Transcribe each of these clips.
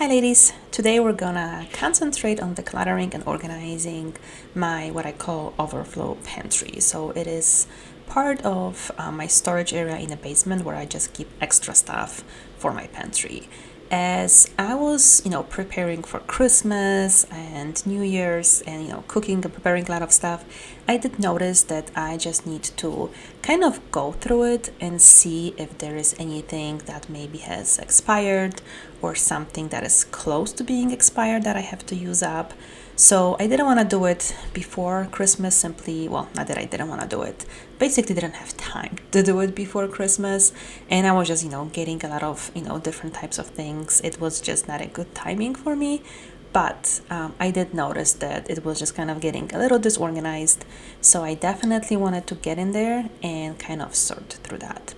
ladies, today we're gonna concentrate on decluttering and organizing my what I call overflow pantry. So it is part of my storage area in the basement where I just keep extra stuff for my pantry. As I was, preparing for Christmas and New Year's and, cooking and preparing a lot of stuff, I did notice that I just need to kind of go through it and see if there is anything that maybe has expired or something that is close to being expired that I have to use up. So I didn't want to do it before Christmas simply, well, not that I didn't want to do it, basically didn't have time to do it before Christmas. And I was just, getting a lot of, different types of things. It was just not a good timing for me. But I did notice that it was just kind of getting a little disorganized. So I definitely wanted to get in there and kind of sort through that.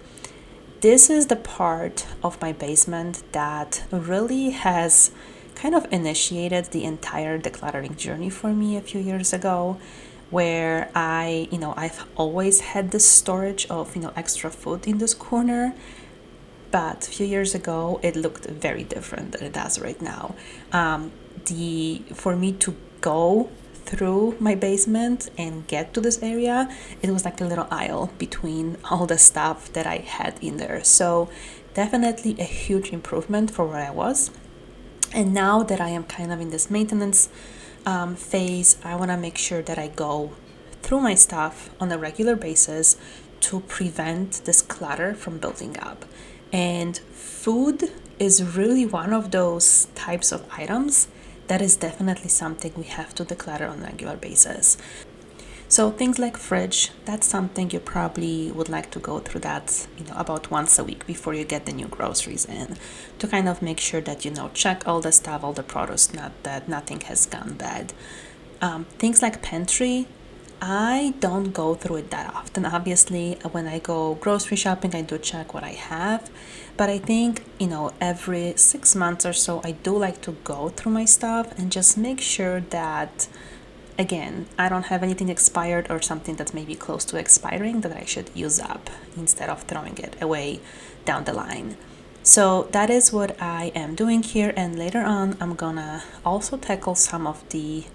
This is the part of my basement that really has kind of initiated the entire decluttering journey for me a few years ago, where I've always had this storage of, extra food in this corner. But a few years ago, it looked very different than it does right now. For me to go through my basement and get to this area, it was like a little aisle between all the stuff that I had in there. So definitely a huge improvement for where I was. And now that I am kind of in this maintenance phase, I want to make sure that I go through my stuff on a regular basis to prevent this clutter from building up. And food is really one of those types of items that is definitely something we have to declutter on a regular basis. So things like fridge, that's something you probably would like to go through that, about once a week before you get the new groceries in, to kind of make sure that, check all the stuff, all the produce, not that nothing has gone bad. Things like pantry, I don't go through it that often. Obviously, when I go grocery shopping, I do check what I have. But I think, every 6 months or so, I do like to go through my stuff and just make sure that, again, I don't have anything expired or something that's maybe close to expiring that I should use up instead of throwing it away down the line. So that is what I am doing here. And later on, I'm gonna also tackle some of the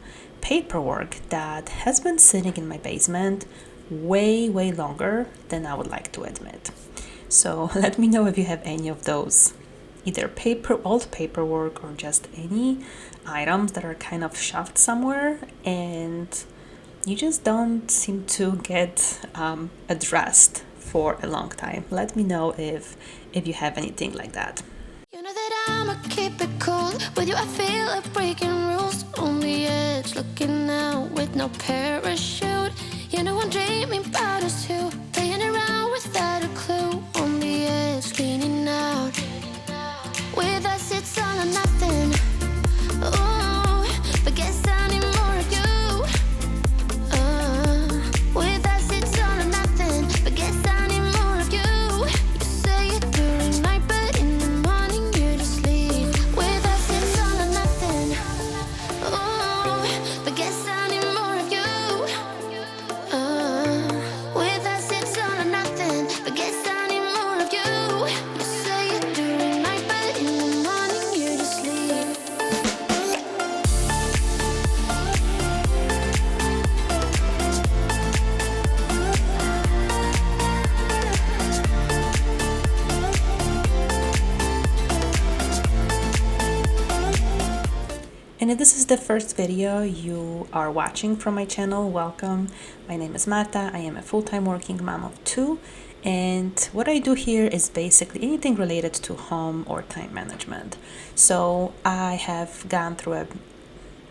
paperwork that has been sitting in my basement way longer than I would like to admit. So let me know if you have any of those, either old paperwork or just any items that are kind of shoved somewhere and you just don't seem to get addressed for a long time. Let me know if you have anything like that. You know that I'ma keep it cool. With you I feel like breaking rules. On the edge, looking out with no parachute. You know I'm dreaming about us two, playing around without a clue. On the edge, cleaning out. With us it's all or nothing. Ooh, but guess I need more of you. With us it's all or nothing, but guess I need more of you. You say it during night, but in the morning you just leave. With us it's all or nothing. Ooh, but guess I need more of you. With us it's all or nothing, but guess I need more of you. You say it during night, but in the morning you just leave. And if this is the first video you are watching from my channel, welcome. My name is Marta. I am a full-time working mom of two. And what I do here is basically anything related to home or time management. So I have gone through a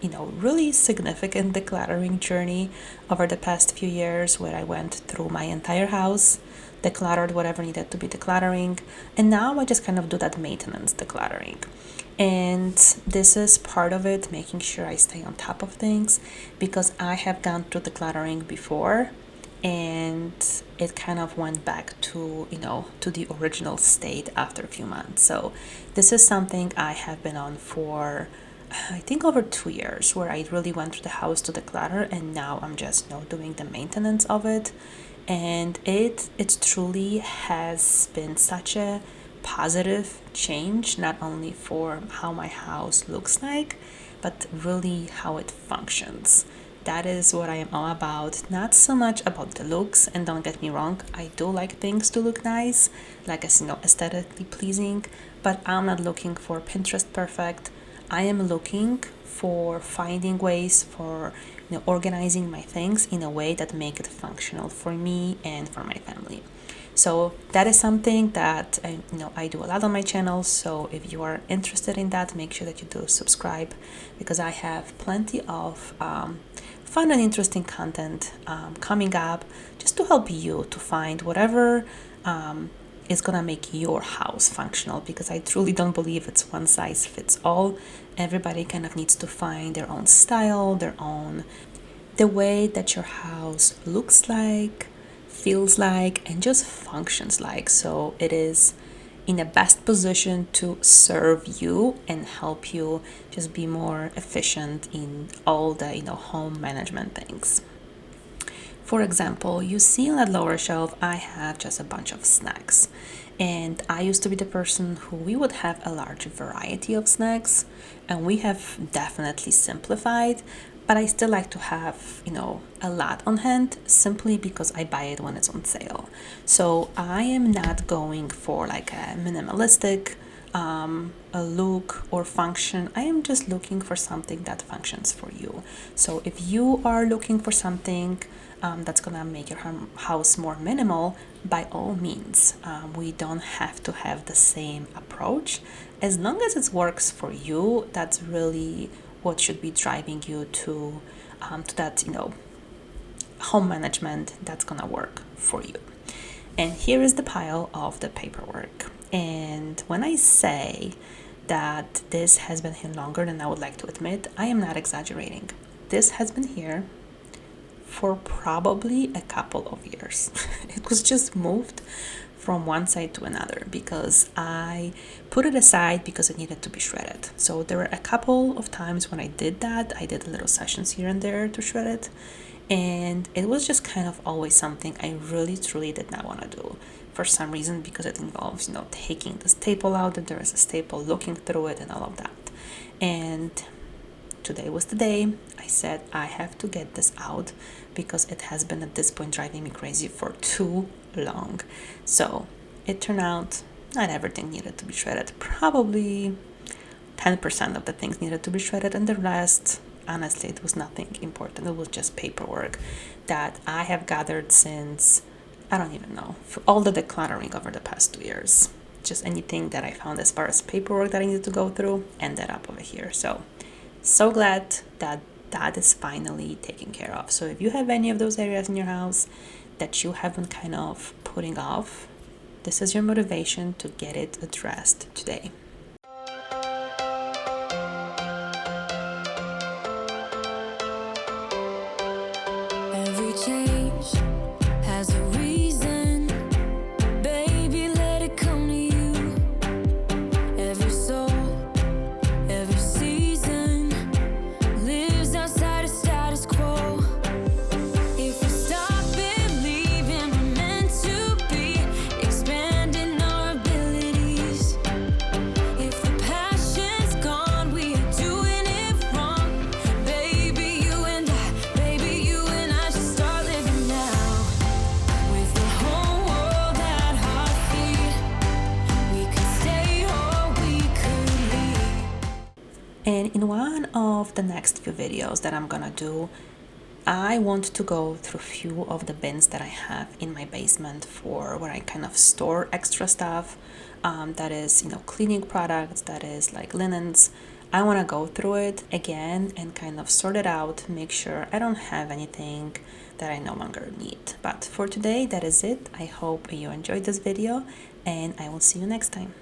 really significant decluttering journey over the past few years where I went through my entire house, decluttered whatever needed to be decluttering, and now I just kind of do that maintenance decluttering. And this is part of it, making sure I stay on top of things, because I have gone through decluttering before and it kind of went back to to the original state after a few months. So this is something I have been on for I think over 2 years, where I really went through the house to declutter, and now I'm just doing the maintenance of it. And it truly has been such a positive change, not only for how my house looks like, but really how it functions. That is what I am all about. Not so much about the looks, and don't get me wrong, I do like things to look nice, like as aesthetically pleasing, but I'm not looking for Pinterest perfect. I am looking for finding ways for organizing my things in a way that make it functional for me and for my family. So that is something that I do a lot on my channel. So if you are interested in that, make sure that you do subscribe, because I have plenty of fun and interesting content coming up just to help you to find whatever is gonna make your house functional, because I truly don't believe it's one size fits all. Everybody kind of needs to find their own style, the way that your house looks like, feels like, and just functions like, so it is in the best position to serve you and help you just be more efficient in all the home management things. For example, you see on that lower shelf I have just a bunch of snacks, and I used to be the person who we would have a large variety of snacks, and we have definitely simplified, but I still like to have, a lot on hand simply because I buy it when it's on sale. So I am not going for like a minimalistic a look or function. I am just looking for something that functions for you. So if you are looking for something that's gonna make your house more minimal, by all means, we don't have to have the same approach. As long as it works for you, that's really what should be driving you to that home management that's gonna work for you. And here is the pile of the paperwork. And when I say that this has been here longer than I would like to admit, I am not exaggerating. This has been here for probably a couple of years. It was just moved from one side to another because I put it aside because it needed to be shredded. So there were a couple of times when I did that. I did little sessions here and there to shred it, and it was just kind of always something I really truly did not want to do for some reason, because it involves taking the staple out, that there is a staple, looking through it and all of that. And today was the day I said I have to get this out because it has been at this point driving me crazy for too long. So it turned out not everything needed to be shredded. Probably 10% of the things needed to be shredded, and the rest, honestly, it was nothing important. It was just paperwork that I have gathered since, I don't even know, for all the decluttering over the past 2 years. Just anything that I found as far as paperwork that I needed to go through ended up over here. So glad that that is finally taken care of. So if you have any of those areas in your house that you have been kind of putting off, this is your motivation to get it addressed today. Every change has a reason, baby, let it come to you. Every soul, every season lives outside of status quo. If we stop believing we're meant to be, expanding our abilities. If the passion's gone, we are doing it wrong. Baby, you and I should start living now. With the whole world at our feet, we could stay or we could leave. And in one of the next few videos that I'm gonna do, I want to go through a few of the bins that I have in my basement for where I kind of store extra stuff. That is, cleaning products, that is like linens. I want to go through it again and kind of sort it out, make sure I don't have anything that I no longer need. But for today, that is it. I hope you enjoyed this video, and I will see you next time.